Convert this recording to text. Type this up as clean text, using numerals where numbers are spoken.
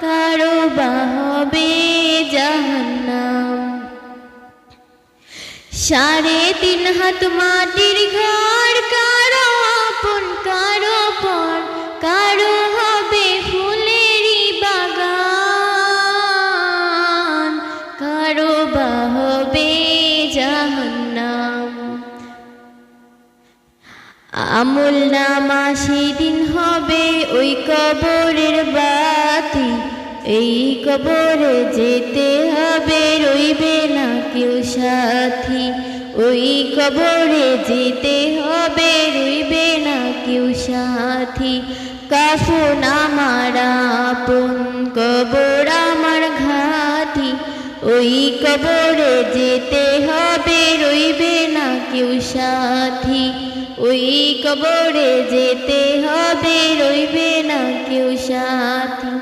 কারো বা হবে জাহান্নাম। 3.5 হাত মাটির ঘর, কারো আপন কারো পর, কারো হবে ফুলেরই বাগান, কারো বা হবে জাহান্নাম। আমলনামা সেদিন হবে ওই কবরের বাতি, এই কবরে যেতে হবে রইবে না কেউ সাথী, ওই কবরে যেতে হবে রইবে না কেউ সাথী। কাফন আমার আপন, কবর আমার ঘাতি, ওই কবরে যেতে হবে রইবে না কেউ সাথী, ওই কবরে যেতে হবে রইবে না কেউ সাথী।